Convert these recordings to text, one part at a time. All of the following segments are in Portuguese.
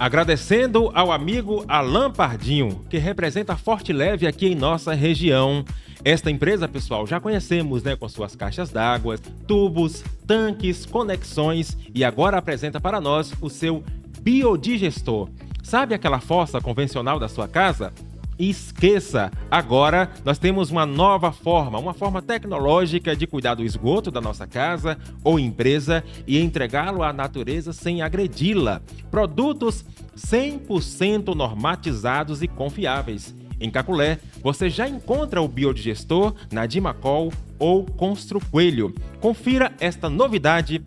Agradecendo ao amigo Alan Pardinho, que representa a Forte Leve aqui em nossa região. Esta empresa, pessoal, já conhecemos, né, com suas caixas d'água, tubos, tanques, conexões e agora apresenta para nós o seu biodigestor. Sabe aquela fossa convencional da sua casa? Esqueça! Agora nós temos uma nova forma, uma forma tecnológica de cuidar do esgoto da nossa casa ou empresa e entregá-lo à natureza sem agredi-la. Produtos 100% normatizados e confiáveis. Em Caculé, você já encontra o biodigestor na Dimacol ou Constru Coelho. Confira esta novidade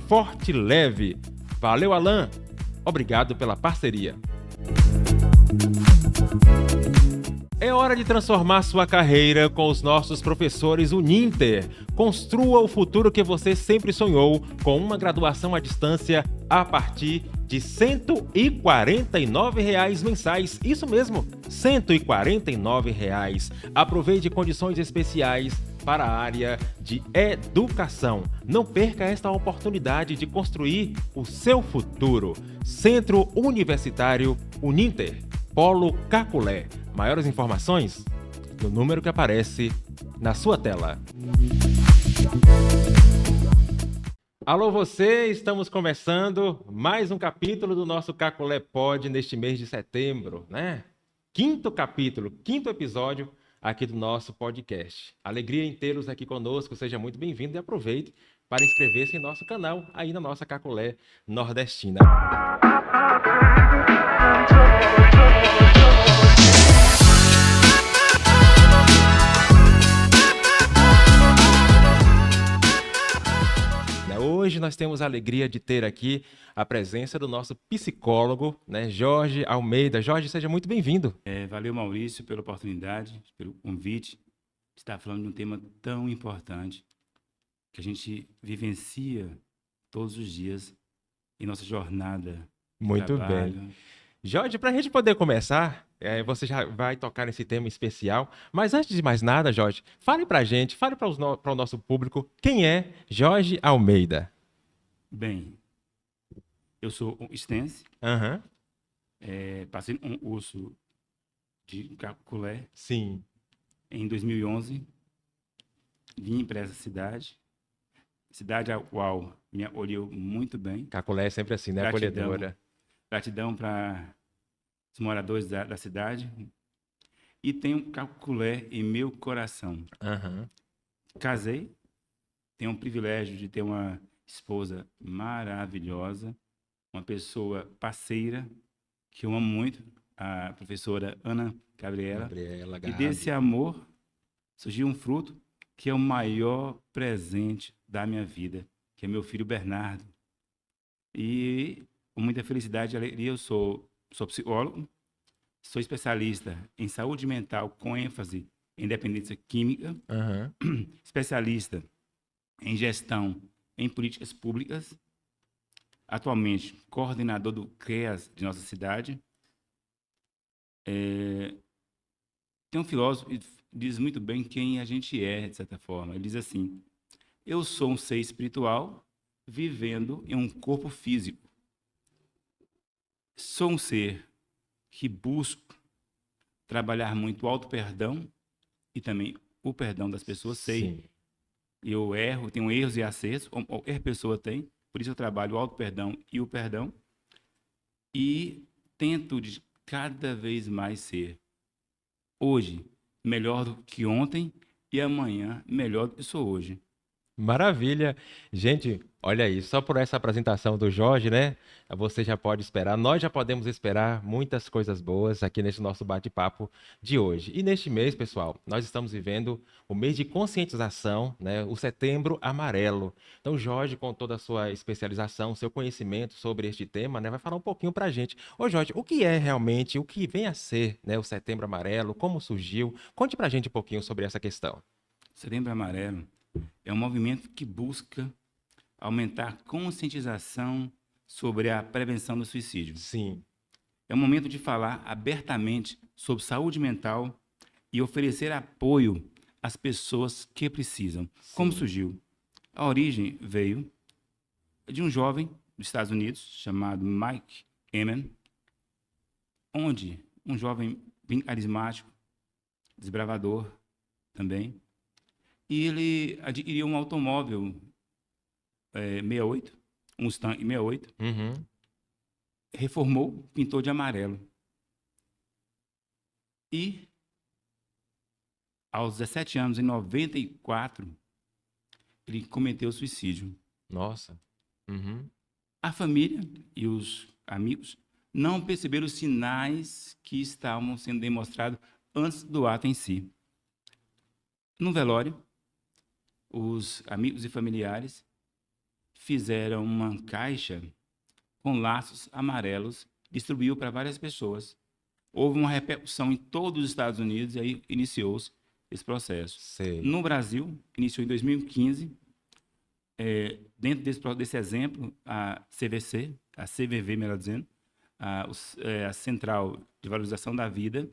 Forte Leve. Valeu, Alan! Obrigado pela parceria. É hora de transformar sua carreira com os nossos professores Uninter. Construa o futuro que você sempre sonhou com uma graduação à distância a partir de R$ 149 mensais. Isso mesmo, R$ 149. Aproveite condições especiais para a área de educação. Não perca esta oportunidade de construir o seu futuro. Centro Universitário Uninter, Polo Caculé. Maiores informações no número que aparece na sua tela. Alô você, estamos começando mais um capítulo do nosso Caculé Pod neste mês de setembro, né? Quinto capítulo, quinto episódio aqui do nosso podcast. Alegria em tê-los aqui conosco, seja muito bem-vindo e aproveite para inscrever-se em nosso canal aí na nossa Caculé Nordestina. Hoje nós temos a alegria de ter aqui a presença do nosso psicólogo, né, Jorge Almeida. Jorge, seja muito bem-vindo. Valeu, Maurício, pela oportunidade, pelo convite de estar falando de um tema tão importante que a gente vivencia todos os dias em nossa jornada de muito trabalho. Bem. Jorge, para a gente poder começar, você já vai tocar nesse tema especial, mas antes de mais nada, Jorge, fale para a gente, fale para o nosso público, quem é Jorge Almeida? Bem, eu sou um Stance, passei um curso de Caculé. Sim. Em 2011, vim para essa cidade a qual me acolheu muito bem. Caculé é sempre assim, né? Acolhedora. Gratidão para os moradores da cidade. E tenho Caculé em meu coração. Casei, tenho o privilégio de ter uma esposa maravilhosa, uma pessoa parceira, que eu amo muito, a professora Ana Gabriela. E desse amor surgiu um fruto que é o maior presente da minha vida, que é meu filho Bernardo. E com muita felicidade e alegria, eu sou psicólogo, sou especialista em saúde mental com ênfase em dependência química, especialista em gestão em políticas públicas, atualmente coordenador do CREAS de nossa cidade. Tem um filósofo que diz muito bem quem a gente é, de certa forma. Ele diz assim: eu sou um ser espiritual vivendo em um corpo físico. Sou um ser que busco trabalhar muito o auto-perdão e também o perdão das pessoas. Sei, eu erro, tenho erros e acertos, como qualquer pessoa tem, por isso eu trabalho o auto-perdão e o perdão. E tento de cada vez mais ser, hoje, melhor do que ontem e amanhã melhor do que sou hoje. Maravilha. Gente, olha aí, só por essa apresentação do Jorge, né? Você já pode esperar, nós já podemos esperar muitas coisas boas aqui nesse nosso bate-papo de hoje. E neste mês, pessoal, nós estamos vivendo o mês de conscientização, né? O Setembro Amarelo. Então, Jorge, com toda a sua especialização, seu conhecimento sobre este tema, né, vai falar um pouquinho pra gente. Ô, Jorge, o que é realmente, o que vem a ser, né, o Setembro Amarelo? Como surgiu? Conte pra gente um pouquinho sobre essa questão. Setembro Amarelo é um movimento que busca aumentar a conscientização sobre a prevenção do suicídio. Sim. É um momento de falar abertamente sobre saúde mental e oferecer apoio às pessoas que precisam. Sim. Como surgiu? A origem veio de um jovem dos Estados Unidos chamado Mike Eman, onde um jovem bem carismático, desbravador também, e ele adquiriu um automóvel 68, um Mustang 68, reformou, pintou de amarelo. E, aos 17 anos, em 94, ele cometeu suicídio. Nossa. A família e os amigos não perceberam os sinais que estavam sendo demonstrados antes do ato em si. No velório, os amigos e familiares fizeram uma caixa com laços amarelos, distribuiu para várias pessoas. Houve uma repercussão em todos os Estados Unidos e aí iniciou-se esse processo. Sei. No Brasil, iniciou em 2015. Dentro desse exemplo, a CVC, a CVV, melhor dizendo, a Central de Valorização da Vida,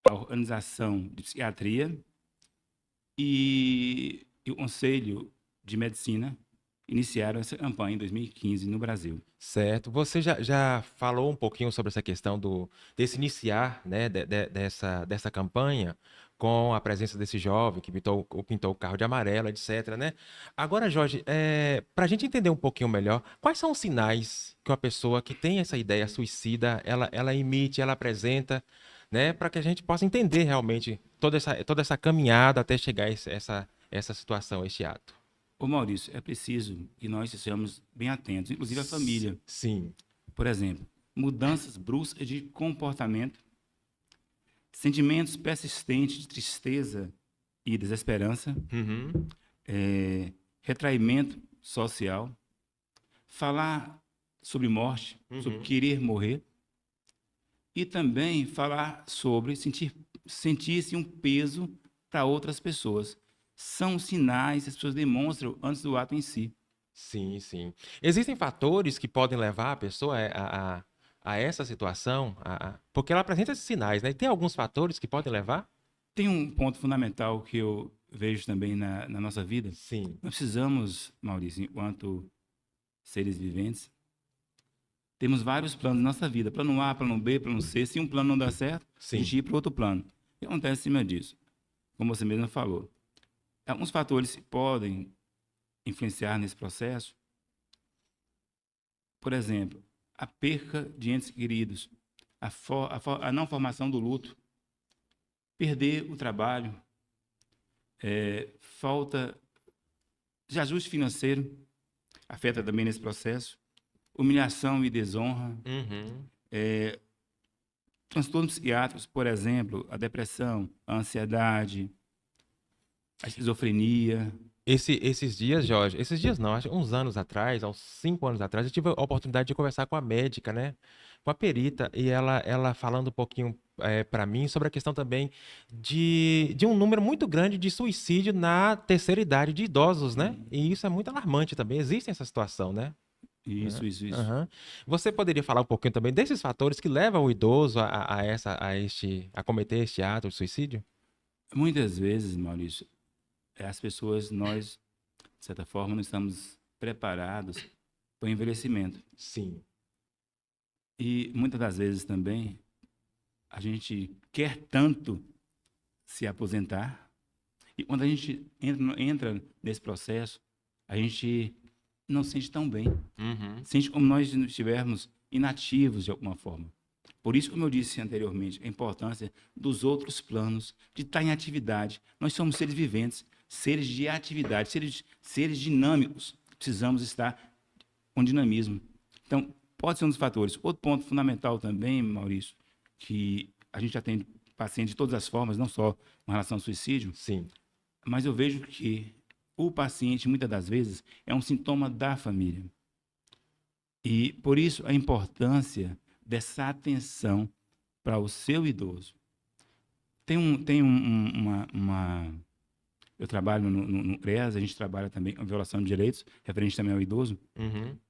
a Organização de Psiquiatria e o Conselho de Medicina iniciaram essa campanha em 2015 no Brasil. Certo. Você já falou um pouquinho sobre essa questão desse iniciar, né, dessa campanha com a presença desse jovem que pintou o carro de amarelo, etc, né? Agora, Jorge, para a gente entender um pouquinho melhor, quais são os sinais que uma pessoa que tem essa ideia suicida, ela emite, ela apresenta, né, para que a gente possa entender realmente toda essa caminhada até chegar a essa situação, esse ato? Ô Maurício, é preciso que nós sejamos bem atentos, inclusive a família. Sim. Por exemplo, mudanças bruscas de comportamento, sentimentos persistentes de tristeza e desesperança, retraimento social, falar sobre morte, sobre querer morrer, e também falar sobre sentir-se um peso para outras pessoas. São sinais que as pessoas demonstram antes do ato em si. Sim, sim. Existem fatores que podem levar a pessoa a essa situação? Porque ela apresenta esses sinais, né? E tem alguns fatores que podem levar? Tem um ponto fundamental que eu vejo também na nossa vida. Sim. Nós precisamos, Maurício, enquanto seres viventes, temos vários planos na nossa vida. Plano A, plano B, plano C. Se um plano não dá certo, a gente ir para outro plano. O que acontece em cima disso? Como você mesmo falou. Alguns fatores podem influenciar nesse processo. Por exemplo, a perca de entes queridos, a não formação do luto, perder o trabalho, falta de ajuste financeiro, afeta também nesse processo, humilhação e desonra, transtornos psiquiátricos, por exemplo, a depressão, a ansiedade, a esquizofrenia. Esses dias, Jorge, esses dias não, acho que uns anos atrás, há uns 5 anos atrás, eu tive a oportunidade de conversar com a médica, né? Com a perita, e ela falando um pouquinho para mim sobre a questão também de um número muito grande de suicídio na terceira idade de idosos, né? E isso é muito alarmante também. Existe essa situação, né? Isso. Você poderia falar um pouquinho também desses fatores que levam o idoso a cometer este ato de suicídio? Muitas vezes, Maurício, as pessoas, nós, de certa forma, não estamos preparados para o envelhecimento. Sim. E muitas das vezes também a gente quer tanto se aposentar e quando a gente entra nesse processo, a gente não se sente tão bem. Sente como nós estivermos inativos de alguma forma. Por isso, como eu disse anteriormente, a importância dos outros planos, de estar em atividade. Nós somos seres viventes, seres de atividade, seres dinâmicos. Precisamos estar com dinamismo. Então, pode ser um dos fatores. Outro ponto fundamental também, Maurício, que a gente atende pacientes de todas as formas, não só com relação ao suicídio. Sim. Mas eu vejo que o paciente, muitas das vezes, é um sintoma da família. E, por isso, a importância dessa atenção para o seu idoso. Eu trabalho no CREAS, a gente trabalha também com violação de direitos, referente também ao idoso.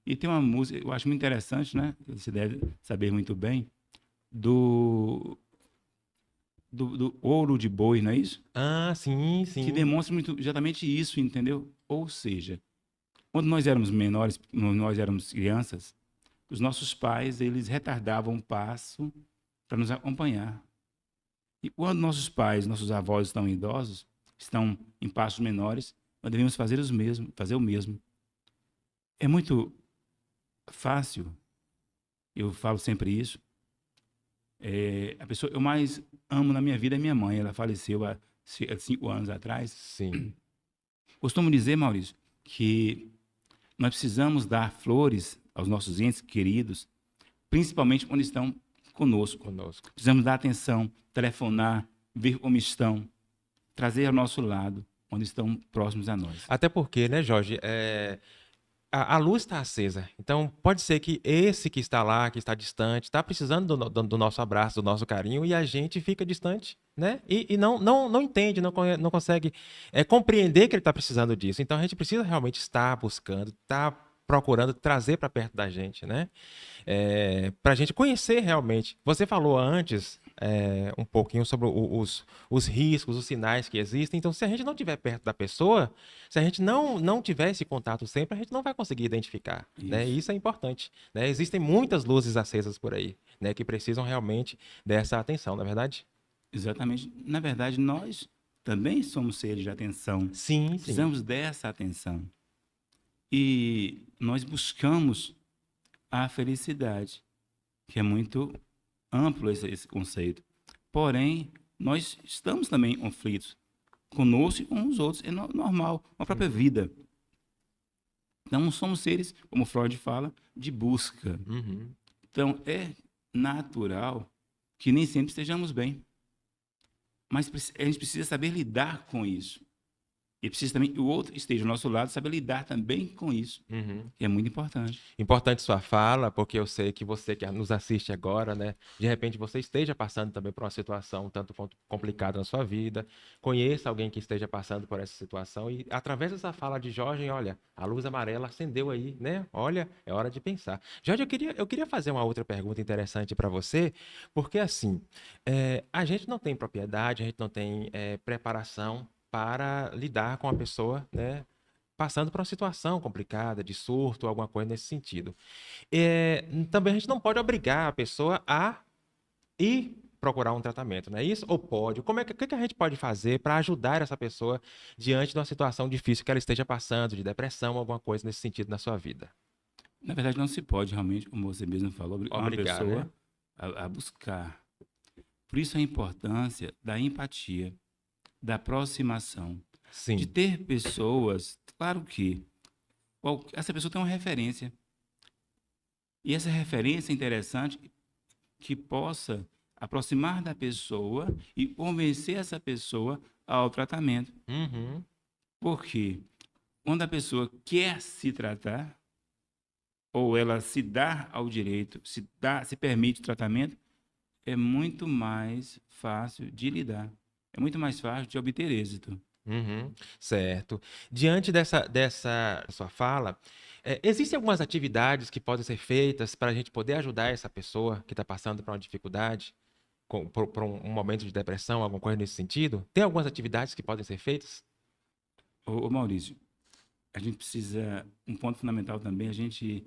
E tem uma música, eu acho muito interessante, né? Você deve saber muito bem, do Ouro de Boi, não é isso? Ah, sim. Que demonstra muito exatamente isso, entendeu? Ou seja, quando nós éramos menores, quando nós éramos crianças, os nossos pais, eles retardavam um passo para nos acompanhar. E quando nossos pais, nossos avós estão idosos, estão em passos menores, nós devemos fazer o mesmo. É muito fácil, eu falo sempre isso. A pessoa que eu mais amo na minha vida é minha mãe. Ela faleceu há 5 anos atrás. Sim. Costumo dizer, Maurício, que nós precisamos dar flores aos nossos entes queridos, principalmente quando estão conosco. Precisamos dar atenção, telefonar, ver como estão, trazer ao nosso lado, onde estão próximos a nós. Até porque, né, Jorge, a luz está acesa. Então, pode ser que esse que está lá, que está distante, está precisando do nosso abraço, do nosso carinho, e a gente fica distante, né? E não entende, não consegue compreender que ele está precisando disso. Então, a gente precisa realmente estar buscando, estar procurando trazer para perto da gente, né? Para a gente conhecer realmente. Você falou antes um pouquinho sobre os riscos, os sinais que existem. Então, se a gente não estiver perto da pessoa, se a gente não tiver esse contato sempre, a gente não vai conseguir identificar. Isso. Né? E isso é importante. Né? Existem muitas luzes acesas por aí, né, que precisam realmente dessa atenção, não é verdade? Exatamente. Na verdade, nós também somos seres de atenção. Sim, precisamos dessa atenção. E nós buscamos a felicidade, que é muito amplo esse conceito. Porém, nós estamos também em conflitos conosco e com os outros. É normal, a própria vida. Então, somos seres, como Freud fala, de busca. Uhum. Então, é natural que nem sempre estejamos bem. Mas a gente precisa saber lidar com isso. E precisa também que o outro esteja ao nosso lado, saber lidar também com isso. Uhum. Que é muito importante. Importante sua fala, porque eu sei que você que nos assiste agora, né, de repente você esteja passando também por uma situação tanto quanto complicada na sua vida, conheça alguém que esteja passando por essa situação e através dessa fala de Jorge, olha, a luz amarela acendeu aí, né? Olha, é hora de pensar. Jorge, eu queria fazer uma outra pergunta interessante para você, porque assim, a gente não tem propriedade, a gente não tem preparação para lidar com a pessoa, né, passando por uma situação complicada, de surto, alguma coisa nesse sentido. Também a gente não pode obrigar a pessoa a ir procurar um tratamento, não é isso? Ou pode? O que a gente pode fazer para ajudar essa pessoa diante de uma situação difícil que ela esteja passando, de depressão, alguma coisa nesse sentido na sua vida? Na verdade, não se pode realmente, como você mesmo falou, obrigar uma pessoa, né, a buscar. Por isso a importância da empatia, da aproximação. Sim. De ter pessoas, claro que essa pessoa tem uma referência. E essa referência é interessante que possa aproximar da pessoa e convencer essa pessoa ao tratamento. Uhum. Porque quando a pessoa quer se tratar, ou ela se dá ao direito, se permite o tratamento, é muito mais fácil de lidar. É muito mais fácil de obter êxito. Uhum, certo. Diante dessa sua fala, existem algumas atividades que podem ser feitas para a gente poder ajudar essa pessoa que está passando por uma dificuldade, por um momento de depressão, alguma coisa nesse sentido? Tem algumas atividades que podem ser feitas? Ô Maurício, a gente precisa, um ponto fundamental também, a gente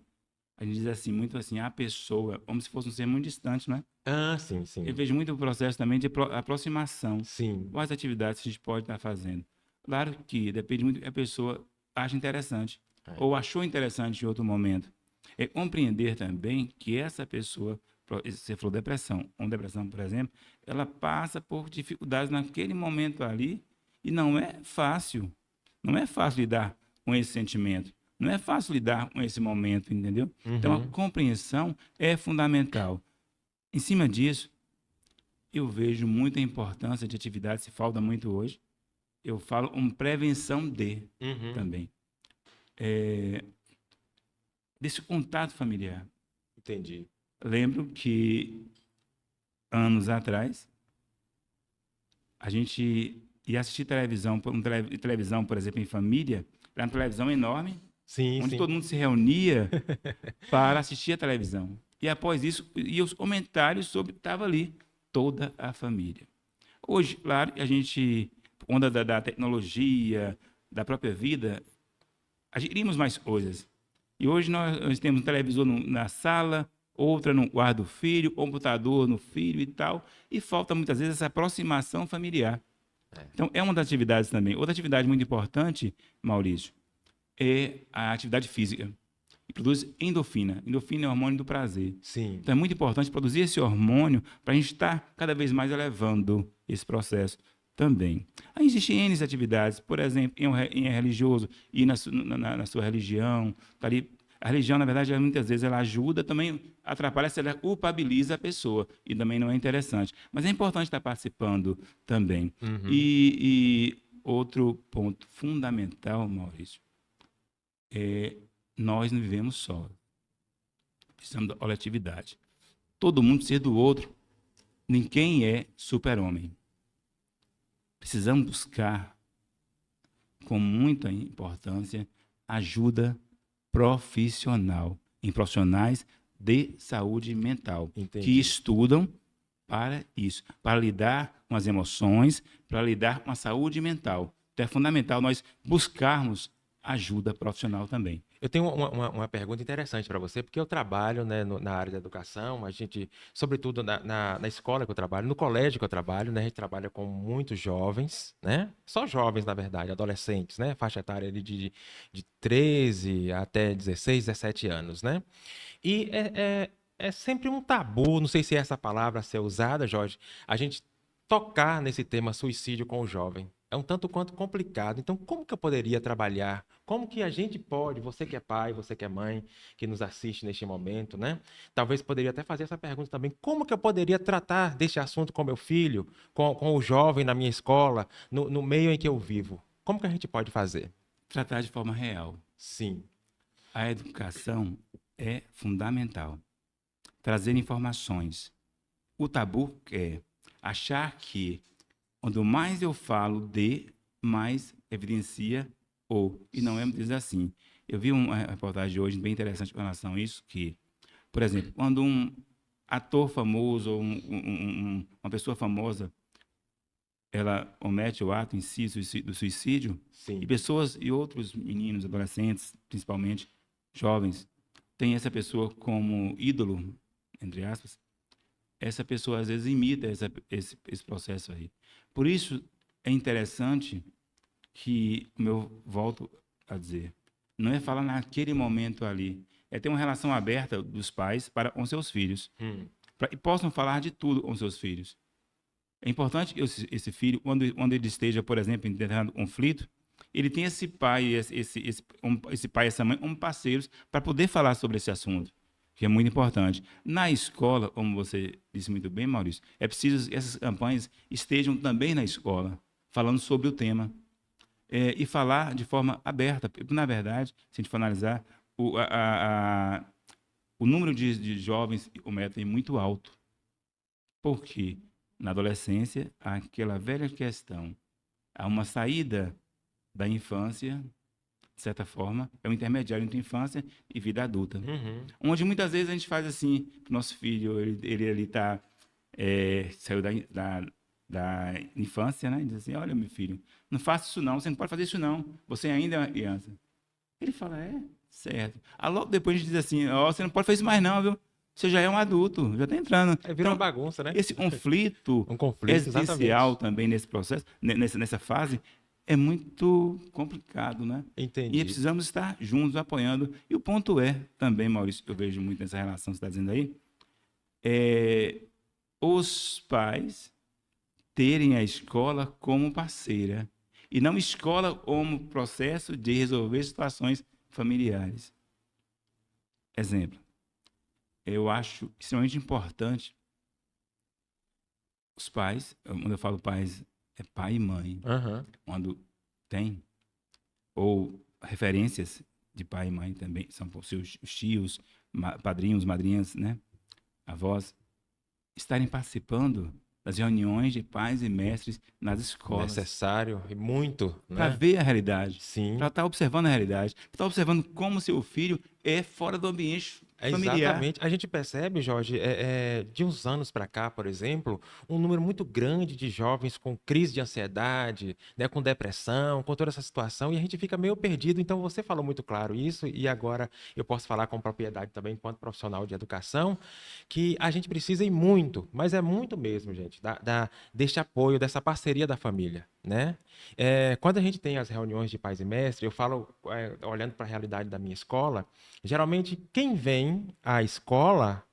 diz assim, muito assim, a pessoa, como se fosse um ser muito distante, não é? Ah, sim, sim. Eu vejo muito o processo também de aproximação. Sim. Quais atividades a gente pode estar fazendo? Claro que depende muito do que a pessoa acha interessante, ou achou interessante em outro momento. É compreender também que essa pessoa, você falou depressão, uma depressão, por exemplo, ela passa por dificuldades naquele momento ali e não é fácil. Não é fácil lidar com esse sentimento. Não é fácil lidar com esse momento, entendeu? Uhum. Então, a compreensão é fundamental. Em cima disso, eu vejo muita importância de atividade, se falta muito hoje. Eu falo prevenção também. Desse contato familiar. Entendi. Lembro que, anos atrás, a gente ia assistir televisão, por exemplo, em família, era uma televisão enorme, sim, onde sim. todo mundo se reunia para assistir a televisão. E após isso, e os comentários sobre estava ali toda a família. Hoje, claro, a gente, por conta da tecnologia, da própria vida, adquirimos mais coisas. E hoje nós temos um televisor na sala, outra no quarto do filho, computador no filho e tal, e falta muitas vezes essa aproximação familiar. Então, é uma das atividades também. Outra atividade muito importante, Maurício, é a atividade física. E produz endorfina. Endorfina é o hormônio do prazer. Sim. Então, é muito importante produzir esse hormônio para a gente estar cada vez mais elevando esse processo também. Aí existem N atividades, por exemplo, em religioso, ir na sua religião, tá ali. A religião, na verdade, muitas vezes ela ajuda, também atrapalha se ela culpabiliza a pessoa, e também não é interessante. Mas é importante estar participando também. Uhum. E outro ponto fundamental, Maurício, nós não vivemos só. Precisamos da coletividade. Todo mundo precisa do outro. Ninguém é super-homem. Precisamos buscar, com muita importância, ajuda profissional, em profissionais de saúde mental. Entendi. Que estudam para isso, para lidar com as emoções, para lidar com a saúde mental. Então é fundamental nós buscarmos ajuda profissional também. Eu tenho uma pergunta interessante para você, porque eu trabalho, né, na área da educação, a gente, sobretudo na escola que eu trabalho, no colégio que eu trabalho, né, a gente trabalha com muitos jovens, né, só jovens, na verdade, adolescentes, né, faixa etária ali de 13 até 16, 17 anos, né, e é sempre um tabu, não sei se é essa palavra a ser usada, Jorge, a gente tocar nesse tema suicídio com o jovem. É um tanto quanto complicado. Então, como que eu poderia trabalhar? Como que a gente pode, você que é pai, você que é mãe, que nos assiste neste momento, né? Talvez poderia até fazer essa pergunta também. Como que eu poderia tratar desse assunto com meu filho, com o jovem na minha escola, no meio em que eu vivo? Como que a gente pode fazer? Tratar de forma real. Sim. A educação é fundamental. Trazer informações. O tabu é achar que quanto mais eu falo mais evidencia e não é dizer assim. Eu vi uma reportagem hoje bem interessante com relação a isso, que, por exemplo, quando um ator famoso ou uma pessoa famosa, ela comete o ato em si do suicídio, sim, e pessoas e outros meninos, adolescentes, principalmente jovens, têm essa pessoa como ídolo, entre aspas, essa pessoa às vezes imita esse processo aí. Por isso é interessante que, como eu volto a dizer, não é falar naquele momento ali, é ter uma relação aberta dos pais para com seus filhos, e possam falar de tudo com seus filhos. É importante que esse filho, quando ele esteja, por exemplo, em determinado conflito, ele tenha esse pai, esse pai e essa mãe como parceiros para poder falar sobre esse assunto, que é muito importante. Na escola, como você disse muito bem, Maurício, é preciso que essas campanhas estejam também na escola, falando sobre o tema. E falar de forma aberta. Na verdade, se a gente for analisar, o número de jovens cometem é muito alto. Por quê? Na adolescência, há aquela velha questão. Há uma saída da infância, de certa forma, é um intermediário entre infância e vida adulta. Uhum. Onde muitas vezes a gente faz assim, o nosso filho, ele ali saiu da infância, né? E diz assim, olha, meu filho, não faça isso não, você não pode fazer isso não, você ainda é uma criança. Ele fala, certo. Aí logo depois a gente diz assim, você não pode fazer isso mais não, viu? Você já é um adulto, já está entrando. Vira uma bagunça, né? Esse conflito, existencial também nesse processo, nessa fase, é muito complicado, né? Entendi. E precisamos estar juntos, apoiando. E o ponto também, Maurício, que eu vejo muito nessa relação que você está dizendo aí, os pais terem a escola como parceira e não escola como processo de resolver situações familiares. Exemplo, eu acho extremamente importante os pais, quando eu falo pais, é pai e mãe, quando tem, ou referências de pai e mãe também, são por seus tios, padrinhos, madrinhas, né, avós, estarem participando das reuniões de pais e mestres nas escolas. Necessário e muito, né? Para ver a realidade. Sim. Para estar observando a realidade. Para estar observando como seu filho é fora do ambiente familiar. Exatamente. A gente percebe, Jorge, de uns anos para cá, por exemplo, um número muito grande de jovens com crise de ansiedade, né, com depressão, com toda essa situação, e a gente fica meio perdido. Então, você falou muito claro isso, e agora eu posso falar com propriedade também, enquanto profissional de educação, que a gente precisa ir muito, mas é muito mesmo, gente, deste apoio, dessa parceria da família, né? Quando a gente tem as reuniões de pais e mestres, eu falo, olhando para a realidade da minha escola, geralmente quem vem à escola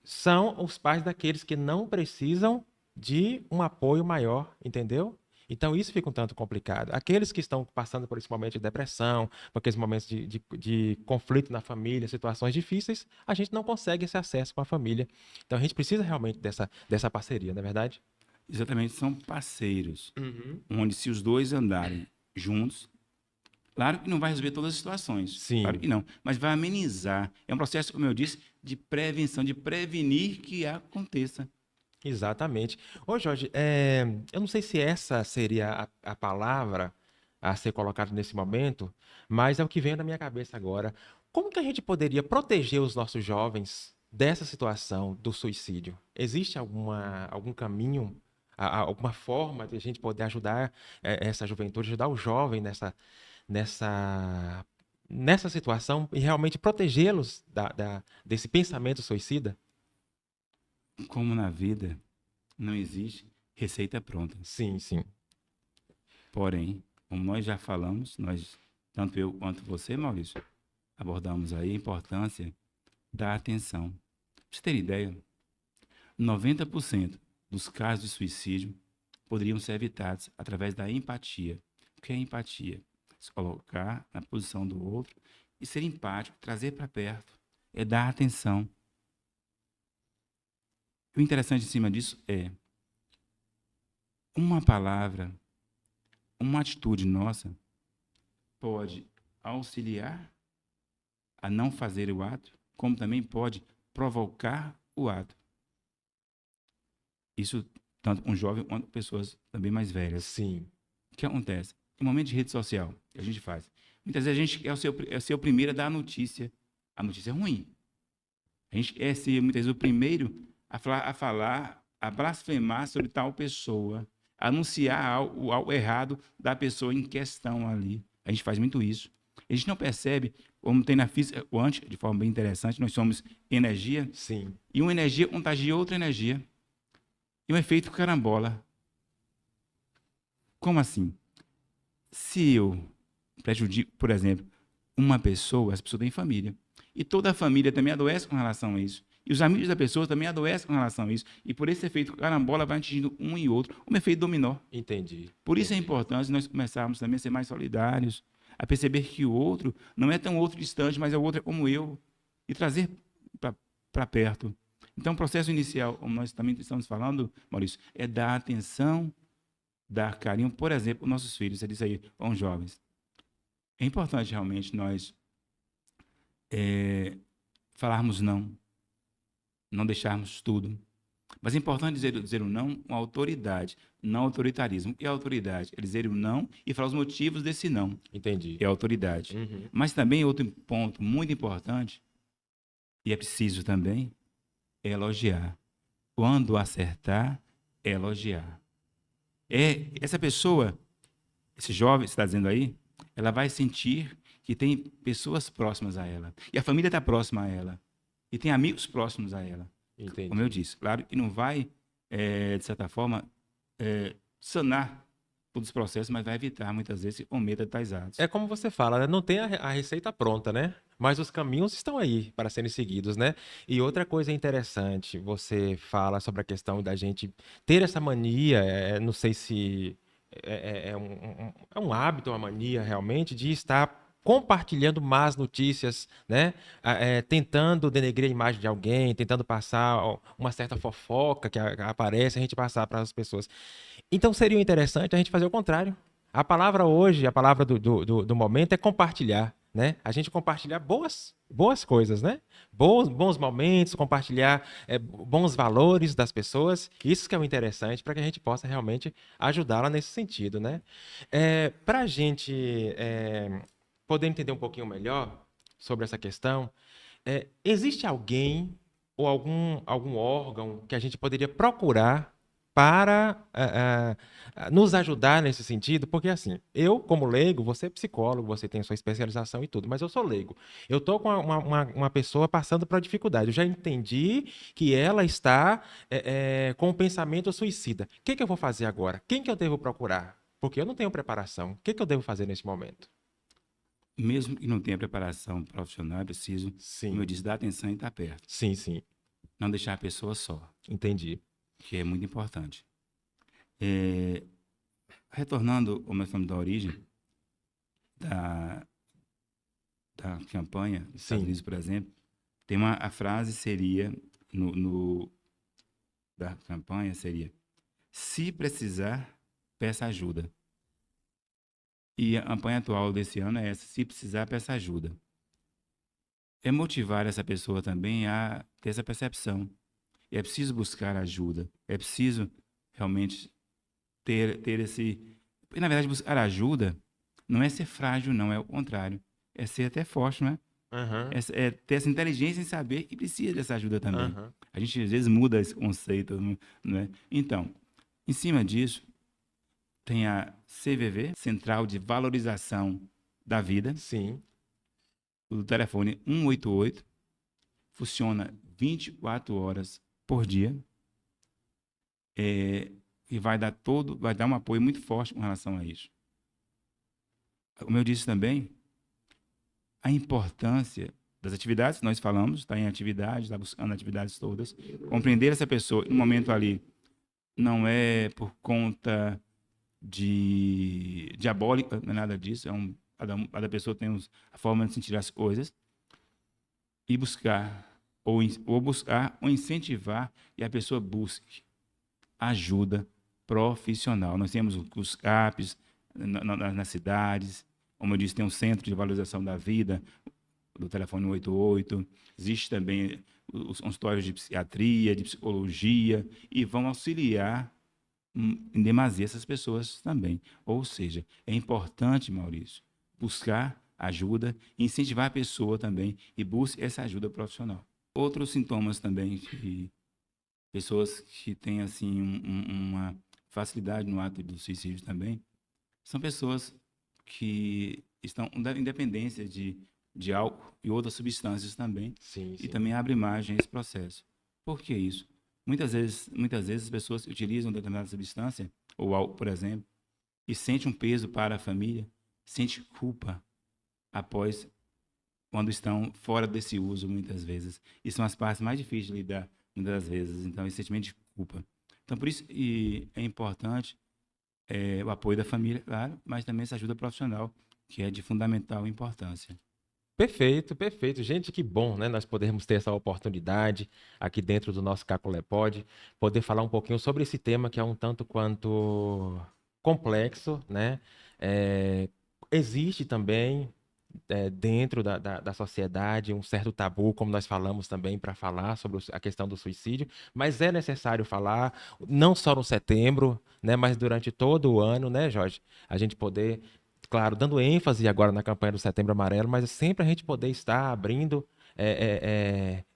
são os pais daqueles que não precisam de um apoio maior, entendeu? Então isso fica um tanto complicado. Aqueles que estão passando por esse momento de depressão, por aqueles momentos de conflito na família, situações difíceis, a gente não consegue esse acesso com a família. Então a gente precisa realmente dessa parceria, não é verdade? Exatamente, são parceiros, Uhum. onde se os dois andarem juntos, claro que não vai resolver todas as situações, claro Sim. que não, mas vai amenizar. É um processo, como eu disse, de prevenção, de prevenir que aconteça. Exatamente. Ô, Jorge, eu não sei se essa seria a palavra a ser colocada nesse momento, mas é o que vem na minha cabeça agora. Como que a gente poderia proteger os nossos jovens dessa situação do suicídio? Existe algum caminho, alguma forma de a gente poder ajudar essa juventude, ajudar o jovem nessa, nessa situação e realmente protegê-los desse pensamento suicida? Como na vida, não existe receita pronta. Sim, sim. Porém, como nós já falamos, tanto eu quanto você, Maurício, abordamos aí a importância da atenção. Pra você ter ideia, 90% dos casos de suicídio poderiam ser evitados através da empatia. O que é empatia? Se colocar na posição do outro e ser empático, trazer para perto, é dar atenção. O interessante em cima disso é uma palavra, uma atitude nossa pode auxiliar a não fazer o ato, como também pode provocar o ato. Isso tanto um jovem quanto pessoas também mais velhas. Sim. O que acontece? No momento de rede social, que a gente faz, muitas vezes a gente é ser o primeiro a dar a notícia ruim. A gente é ser, muitas vezes, o primeiro a blasfemar sobre tal pessoa, a anunciar algo errado da pessoa em questão ali. A gente faz muito isso. A gente não percebe, como tem na física quântica, de forma bem interessante, nós somos energia, Sim. e uma energia contagia outra energia. E um efeito carambola. Como assim? Se eu prejudico, por exemplo, uma pessoa, essa pessoa tem família, e toda a família também adoece com relação a isso. E os amigos da pessoa também adoecem com relação a isso. E por esse efeito carambola vai atingindo um e outro, um efeito dominó. Entendi. Por isso é Entendi. importante nós começarmos também a ser mais solidários, a perceber que o outro não é tão outro distante, mas é o outro como eu, e trazer para perto. Então, o processo inicial, como nós também estamos falando, Maurício, é dar atenção, dar carinho, por exemplo, aos nossos filhos, você disse aí, aos jovens. É importante realmente nós falarmos não deixarmos tudo. Mas é importante dizer o não com autoridade, não autoritarismo. E a autoridade? É dizer o não e falar os motivos desse não. Entendi. É a autoridade. Uhum. Mas também outro ponto muito importante, e é preciso também, é elogiar. Quando acertar, é elogiar. Essa pessoa, esse jovem, você está dizendo aí, ela vai sentir que tem pessoas próximas a ela. E a família está próxima a ela. E tem amigos próximos a ela. Entendi. Como eu disse, claro que não vai, de certa forma, sanar todos os processos, mas vai evitar, muitas vezes, o medo de tais atos. É como você fala, né? Não tem a receita pronta, né? Mas os caminhos estão aí para serem seguidos, né? E outra coisa interessante, você fala sobre a questão da gente ter essa mania, não sei se é um hábito, uma mania realmente, de estar compartilhando más notícias, né? Tentando denegrir a imagem de alguém, tentando passar uma certa fofoca que aparece, a gente passar para as pessoas. Então seria interessante a gente fazer o contrário. A palavra hoje, a palavra do momento é compartilhar, né? A gente compartilhar boas coisas, né? Bons momentos, compartilhar bons valores das pessoas. Isso que é o interessante para que a gente possa realmente ajudá-la nesse sentido, né? Para a gente poder entender um pouquinho melhor sobre essa questão, Existe alguém ou algum órgão que a gente poderia procurar para nos ajudar nesse sentido? Porque, assim, eu, como leigo, você é psicólogo, você tem sua especialização e tudo, mas eu sou leigo. Eu estou com uma pessoa passando por uma dificuldade. Eu já entendi que ela está com um pensamento suicida. O que que eu vou fazer agora? Quem que eu devo procurar? Porque eu não tenho preparação. O que que eu devo fazer nesse momento? Mesmo que não tenha preparação profissional, é preciso, como eu Sim, disse, dar atenção e estar perto. sim, sim. Não deixar a pessoa só, Entendi. que é muito importante. É, retornando ao meu filme da origem, da, da campanha dos Estados Sim. Unidos, por exemplo, tem a frase seria, da campanha seria, se precisar, peça ajuda. E a campanha atual desse ano é essa, se precisar, peça ajuda. É motivar essa pessoa também a ter essa percepção. E é preciso buscar ajuda. É preciso realmente ter esse... E, na verdade, buscar ajuda não é ser frágil, não. É o contrário. É ser até forte, não é? Aham, É ter essa inteligência em saber que precisa dessa ajuda também. aham. A gente, às vezes, muda esse conceito, não é? Então, em cima disso, tem a CVV, Central de Valorização da Vida, Sim. o telefone 188, funciona 24 horas por dia, e vai dar um apoio muito forte com relação a isso. Como eu disse também, a importância das atividades que nós falamos, está em atividade, está buscando atividades todas, compreender essa pessoa no momento ali não é por conta de diabólica, não é nada disso, cada pessoa tem a forma de sentir as coisas, e buscar, ou buscar, ou incentivar, e a pessoa busque ajuda profissional. Nós temos os CAPs nas cidades, como eu disse, tem um Centro de Valorização da Vida, do telefone 188, existe também os consultórios de psiquiatria, de psicologia, e vão auxiliar em demasia essas pessoas também. Ou seja, é importante, Maurício, buscar ajuda, incentivar a pessoa também e busque essa ajuda profissional. Outros sintomas também que pessoas que têm assim uma facilidade no ato do suicídio também são pessoas que estão em dependência de álcool e outras substâncias também, Sim, e sim. também abre margem a esse processo. Por que isso? Muitas vezes as pessoas utilizam determinada substância, ou álcool, por exemplo, e sente um peso para a família, sente culpa após quando estão fora desse uso, muitas vezes. E são as partes mais difíceis de lidar, muitas das vezes. Então, esse sentimento de culpa. Então, por isso é importante o apoio da família, claro, mas também essa ajuda profissional, que é de fundamental importância. Perfeito, perfeito. Gente, que bom, né? Nós podermos ter essa oportunidade aqui dentro do nosso Caculé Pod, poder falar um pouquinho sobre esse tema que é um tanto quanto complexo, né? É, existe também dentro da sociedade um certo tabu, como nós falamos também, para falar sobre a questão do suicídio, mas é necessário falar, não só no setembro, né? Mas durante todo o ano, né, Jorge? A gente poder claro, dando ênfase agora na campanha do Setembro Amarelo, mas sempre a gente poder estar abrindo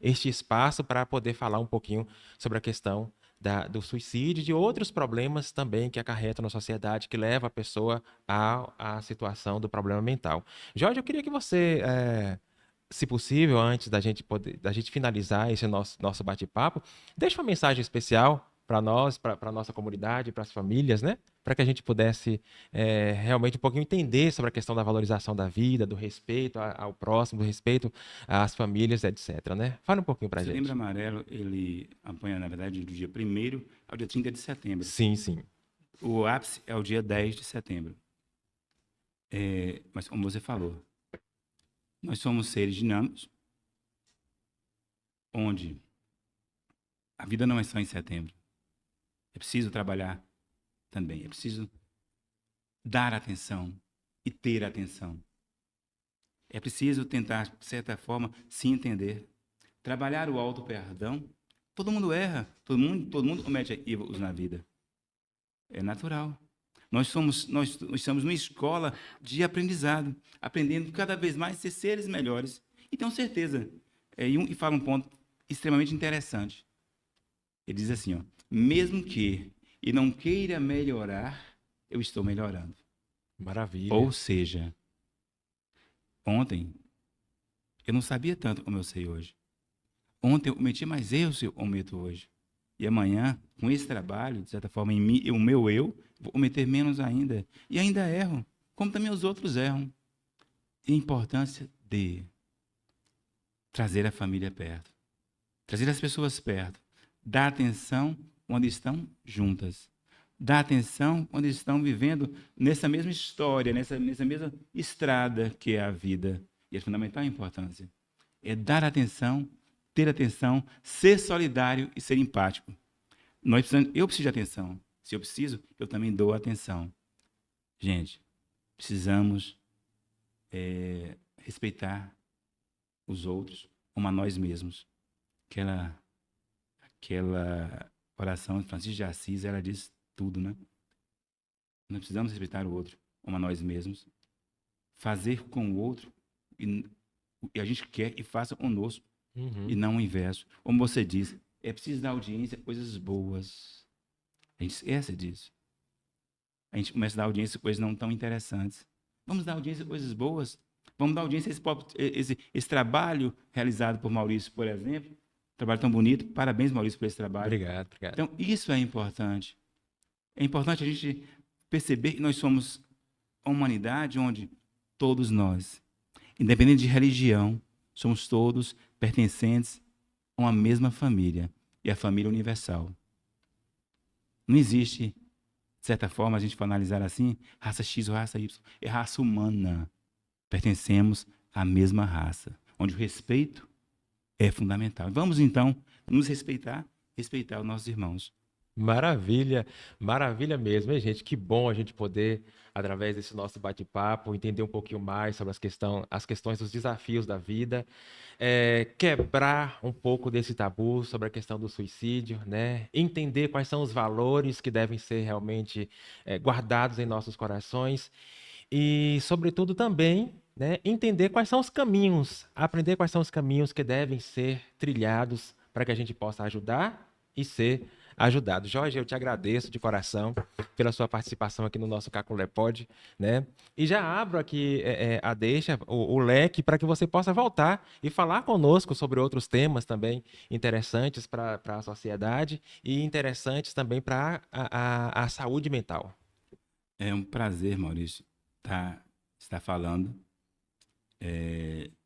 este espaço para poder falar um pouquinho sobre a questão do suicídio e de outros problemas também que acarretam na sociedade, que leva a pessoa à situação do problema mental. Jorge, eu queria que você, se possível, antes da gente finalizar esse nosso bate-papo, deixe uma mensagem especial para nós, para a nossa comunidade, para as famílias, né? Para que a gente pudesse realmente um pouquinho entender sobre a questão da valorização da vida, do respeito ao próximo, do respeito às famílias, etc, né? Fala um pouquinho O para a Setembro gente. Amarelo, ele apanha, na verdade, do dia 1º ao dia 30 de setembro. Sim, sim. O ápice é o dia 10 de setembro. Mas, como você falou, nós somos seres dinâmicos, onde a vida não é só em setembro. É preciso trabalhar também. É preciso dar atenção e ter atenção. É preciso tentar, de certa forma, se entender. Trabalhar o auto-perdão. Todo mundo erra. Todo mundo comete equívocos na vida. É natural. Nós estamos numa escola de aprendizado, aprendendo cada vez mais a ser seres melhores. E tenho certeza E fala um ponto extremamente interessante. Ele diz assim, ó, mesmo que e não queira melhorar, eu estou melhorando. Maravilha. Ou seja, ontem eu não sabia tanto como eu sei hoje. Ontem eu cometi mais erros que eu cometo hoje. E amanhã, com esse trabalho, de certa forma, em mim, o meu eu, vou cometer menos ainda. E ainda erro, como também os outros erram. E a importância de trazer a família perto, trazer as pessoas perto, dar atenção quando estão juntas, dar atenção quando estão vivendo nessa mesma história, nessa mesma estrada que é a vida. E é fundamental a importância. É dar atenção, ter atenção, ser solidário e ser empático. Eu preciso de atenção. Se eu preciso, eu também dou atenção. Gente, precisamos respeitar os outros como a nós mesmos. Aquela oração de Francisco de Assis, ela diz tudo, né? Nós precisamos respeitar o outro como a nós mesmos, fazer com o outro e a gente quer e faça conosco, e não o inverso. Como você diz, é preciso dar audiência a coisas boas. A gente esquece disso. A gente começa a dar audiência a coisas não tão interessantes. Vamos dar audiência a coisas boas. Vamos dar audiência a esse trabalho realizado por Maurício, por exemplo. Trabalho tão bonito. Parabéns, Maurício, por esse trabalho. Obrigado. Então, isso é importante. É importante a gente perceber que nós somos uma humanidade onde todos nós, independente de religião, somos todos pertencentes a uma mesma família, e a família universal. Não existe, de certa forma, a gente for analisar assim, raça X ou raça Y. É raça humana. Pertencemos à mesma raça, onde o respeito é fundamental. Vamos, então, nos respeitar os nossos irmãos. Maravilha, maravilha mesmo, hein, gente? Que bom a gente poder, através desse nosso bate-papo, entender um pouquinho mais sobre as questões dos desafios da vida, quebrar um pouco desse tabu sobre a questão do suicídio, né? Entender quais são os valores que devem ser realmente guardados em nossos corações e, sobretudo, também, né, entender quais são os caminhos, aprender quais são os caminhos que devem ser trilhados para que a gente possa ajudar e ser ajudado. Jorge, eu te agradeço de coração pela sua participação aqui no nosso Caculé Pod, né? E já abro aqui a deixa, o leque, para que você possa voltar e falar conosco sobre outros temas também interessantes para a sociedade e interessantes também para a saúde mental. É um prazer, Maurício, estar falando.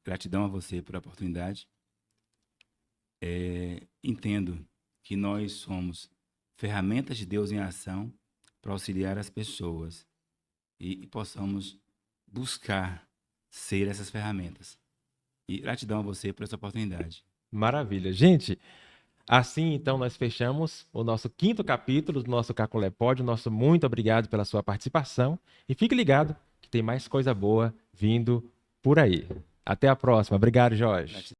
Gratidão a você por a oportunidade. Entendo que nós somos ferramentas de Deus em ação para auxiliar as pessoas e possamos buscar ser essas ferramentas. E gratidão a você por essa oportunidade. Maravilha. Gente, assim então nós fechamos o nosso 5º capítulo do nosso Caculé Pod. Nosso muito obrigado pela sua participação e fique ligado que tem mais coisa boa vindo por aí. Até a próxima. Obrigado, Jorge.